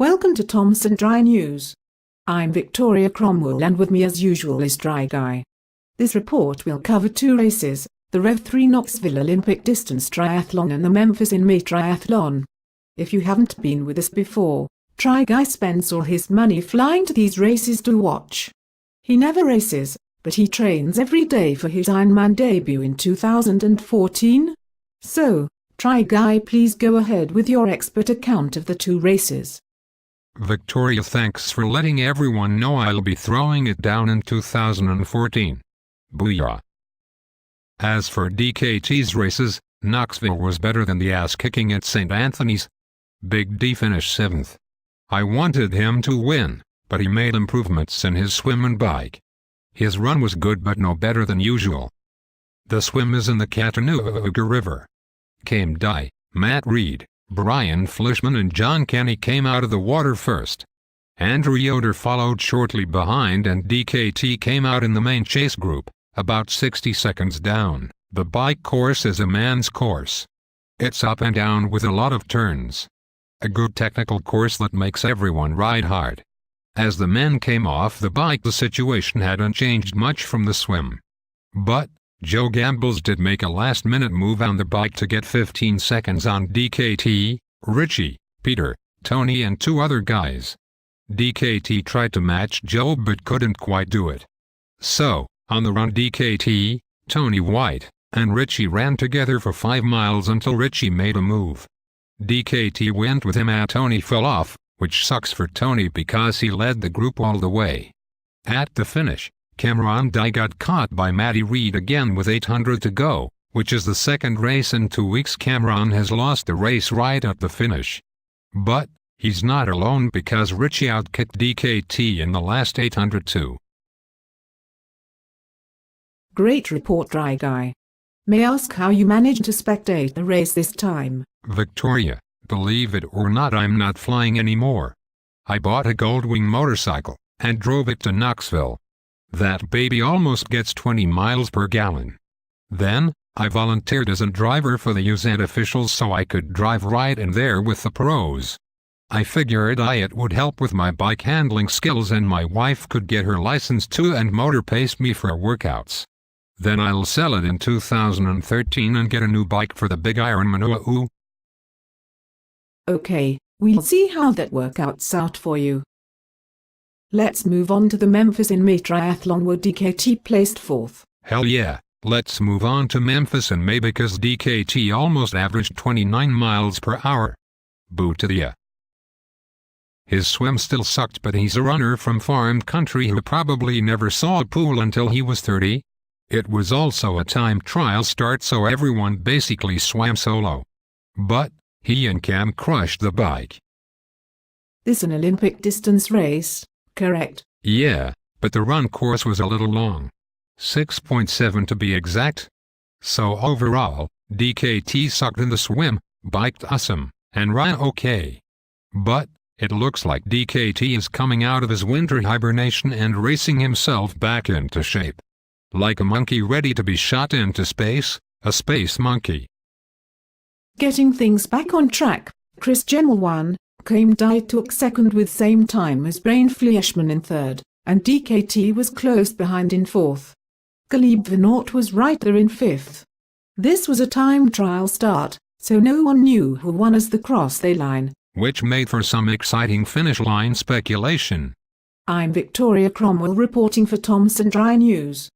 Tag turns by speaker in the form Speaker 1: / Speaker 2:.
Speaker 1: Welcome to Thompson Dry News. I'm Victoria Cromwell, and with me as usual is Dry Guy. This report will cover two races, the Rev3 Knoxville Olympic Distance Triathlon and the Memphis in May Triathlon. If you haven't been with us before, Dry Guy spends all his money flying to these races to watch. He never races, but he trains every day for his Ironman debut in 2014. So, Dry Guy, please go ahead with your expert account of the two races.
Speaker 2: Victoria, thanks for letting everyone know I'll be throwing it down in 2014. Booyah. As for DKT's races, Knoxville was better than the ass-kicking at St. Anthony's. Big D finished 7th. I wanted him to win, but he made improvements in his swim and bike. His run was good but no better than usual. The swim is in the Chattanooga River. Came Dye, Matt Reed, Brian Flishman and John Kenny came out of the water first. Andrew Yoder followed shortly behind, and DKT came out in the main chase group, about 60 seconds down. The bike course is a man's course. It's up and down with a lot of turns. A good technical course that makes everyone ride hard. As the men came off the bike, the situation hadn't changed much from the swim. But Joe Gambles did make a last-minute move on the bike to get 15 seconds on DKT, Richie, Peter, Tony and two other guys. DKT tried to match Joe but couldn't quite do it. So, on the run, DKT, Tony White, and Richie ran together for 5 miles until Richie made a move. DKT went with him and Tony fell off, which sucks for Tony because he led the group all the way. At the finish, Cameron Dye got caught by Matty Reed again with 800 to go, which is the second race in 2 weeks Cameron has lost the race right at the finish. But he's not alone because Richie outkicked DKT in the last 800 too.
Speaker 1: Great report, Dry Guy. May I ask how you managed to spectate the race this time?
Speaker 2: Victoria, believe it or not, I'm not flying anymore. I bought a Goldwing motorcycle and drove it to Knoxville. That baby almost gets 20 miles per gallon. Then, I volunteered as a driver for the UZ officials so I could drive right in there with the pros. I figured it would help with my bike handling skills, and my wife could get her license too and motor pace me for workouts. Then I'll sell it in 2013 and get a new bike for the big Ironman. Ooh.
Speaker 1: Okay, we'll see how that works out for you. Let's move on to the Memphis in May Triathlon, where DKT placed 4th.
Speaker 2: Hell yeah, let's move on to Memphis in May because DKT almost averaged 29 miles per hour. Boo to the ya. His swim still sucked, but he's a runner from farm country who probably never saw a pool until he was 30. It was also a time trial start, so everyone basically swam solo. But he and Cam crushed the bike.
Speaker 1: This is an Olympic distance race, correct?
Speaker 2: Yeah, but the run course was a little long. 6.7 to be exact. So overall, DKT sucked in the swim, biked awesome, and ran okay. But it looks like DKT is coming out of his winter hibernation and racing himself back into shape. Like a monkey ready to be shot into space, a space monkey.
Speaker 1: Getting things back on track, Chris General won, Came Dye took 2nd with same time as Brian Flishman in 3rd, and DKT was close behind in 4th. Caleb Venort was right there in 5th. This was a time trial start, so no one knew who won as the cross the line,
Speaker 2: which made for some exciting finish line speculation.
Speaker 1: I'm Victoria Cromwell reporting for Thompson Dry News.